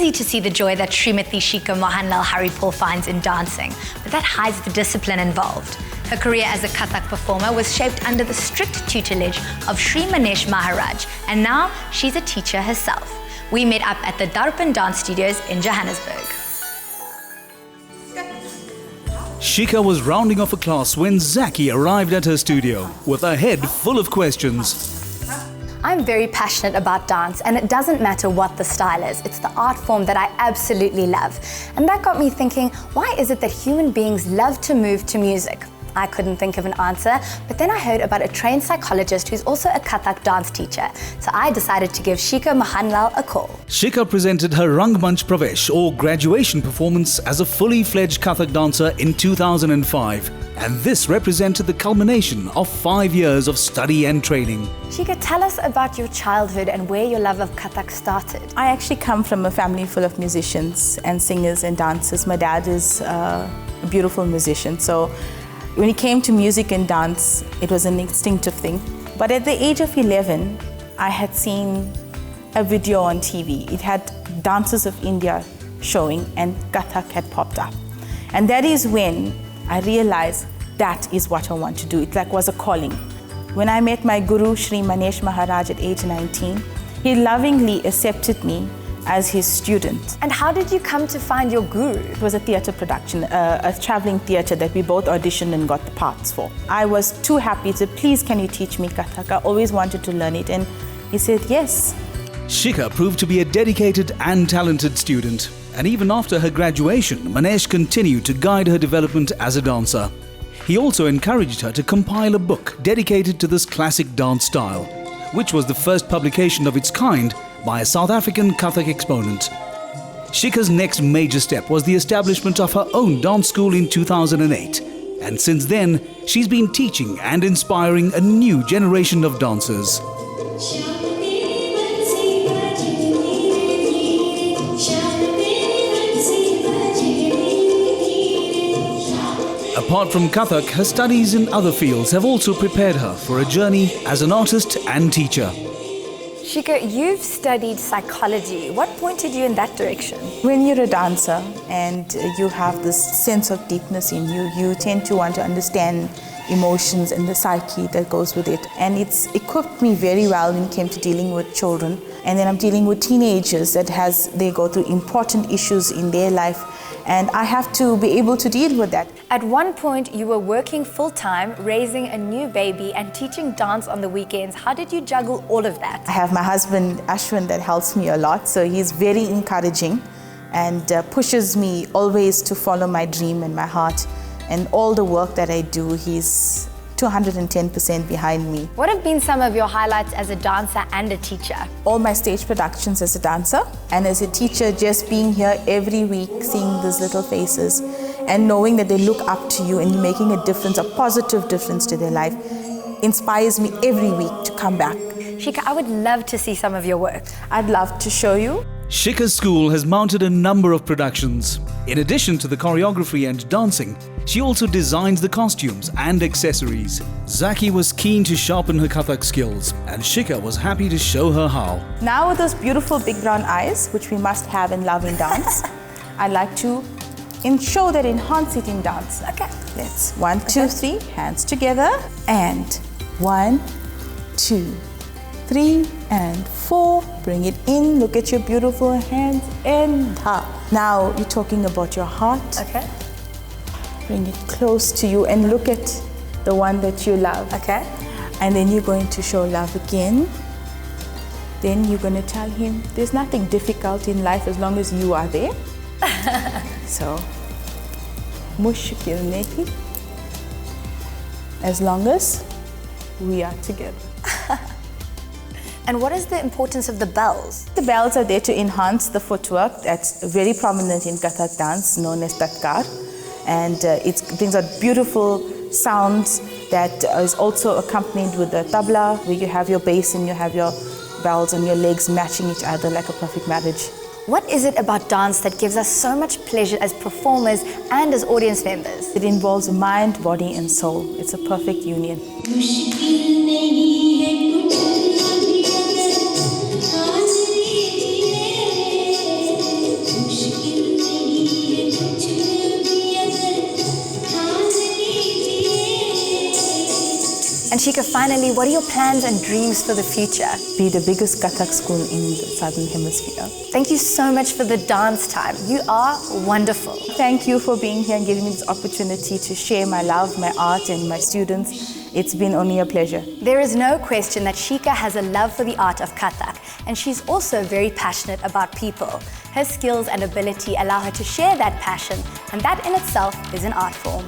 easy to see the joy that Shrimati Shika Mohanlall-Harrypaul finds in dancing, but that hides the discipline involved. Her career as a Kathak performer was shaped under the strict tutelage of Sri Manesh Maharaj, and now she's a teacher herself. We met up at the Darpan Dance Studios in Johannesburg. Shika was rounding off a class when Zakky arrived at her studio with a head full of questions. I'm very passionate about dance, and it doesn't matter what the style is. It's the art form that I absolutely love. And that got me thinking, why is it that human beings love to move to music? I couldn't think of an answer, but then I heard about a trained psychologist who's also a Kathak dance teacher. So I decided to give Shika Mohanlall a call. Shika presented her Rangmanch Pravesh or graduation performance as a fully fledged Kathak dancer in 2005. And this represented the culmination of 5 years of study and training. Shika, tell us about your childhood and where your love of Kathak started. I actually come from a family full of musicians and singers and dancers. My dad is a beautiful musician. So when it came to music and dance, it was an instinctive thing. But at the age of 11, I had seen a video on TV. It had Dances of India showing and Kathak had popped up. And that is when I realized that is what I want to do. It was a calling. When I met my guru, Sri Manesh Maharaj, at age 19, he lovingly accepted me as his student. And how did you come to find your guru? It was a theatre production, a traveling theatre that we both auditioned and got the parts for. I was too happy to, please can you teach me Kathak? I always wanted to learn it, and he said yes. Shika proved to be a dedicated and talented student. And even after her graduation, Manesh continued to guide her development as a dancer. He also encouraged her to compile a book dedicated to this classic dance style, which was the first publication of its kind by a South African Kathak exponent. Shika's next major step was the establishment of her own dance school in 2008. And since then, she's been teaching and inspiring a new generation of dancers. Apart from Kathak, her studies in other fields have also prepared her for a journey as an artist and teacher. Shika, you've studied psychology. What pointed you in that direction? When you're a dancer and you have this sense of deepness in you, you tend to want to understand emotions and the psyche that goes with it. And it's equipped me very well when it came to dealing with children. And then I'm dealing with teenagers they go through important issues in their life. And I have to be able to deal with that. At one point, you were working full-time, raising a new baby and teaching dance on the weekends. How did you juggle all of that? I have my husband, Ashwin, that helps me a lot. So he's very encouraging and pushes me always to follow my dream and my heart. And all the work that I do, he's 210% behind me. What have been some of your highlights as a dancer and a teacher? All my stage productions as a dancer, and as a teacher, just being here every week, seeing these little faces and knowing that they look up to you and you're making a difference, a positive difference to their life, inspires me every week to come back. Shika, I would love to see some of your work. I'd love to show you. Shika's school has mounted a number of productions. In addition to the choreography and dancing, she also designs the costumes and accessories. Zakky was keen to sharpen her Kathak skills, and Shika was happy to show her how. Now with those beautiful big brown eyes, which we must have and love in dance, I'd like to show that, enhance it in dance. Okay. Let's 1, 2, 3, hands together, and 1, 2, 3, and 4. Bring it in, look at your beautiful hands, and up. Now you're talking about your heart. Okay. Bring it close to you and look at the one that you love. Okay. And then you're going to show love again. Then you're going to tell him there's nothing difficult in life as long as you are there. So, mushkil nahi, as long as we are together. And what is the importance of the bells? The bells are there to enhance the footwork that's very prominent in Kathak dance, known as tatkar. And it brings out beautiful sounds that is also accompanied with the tabla, where you have your bass and you have your bells and your legs matching each other like a perfect marriage. What is it about dance that gives us so much pleasure as performers and as audience members? It involves mind, body and soul. It's a perfect union. And Shika, finally, what are your plans and dreams for the future? Be the biggest Kathak school in the Southern Hemisphere. Thank you so much for the dance time. You are wonderful. Thank you for being here and giving me this opportunity to share my love, my art, and my students. It's been only a pleasure. There is no question that Shika has a love for the art of Kathak, and she's also very passionate about people. Her skills and ability allow her to share that passion, and that in itself is an art form.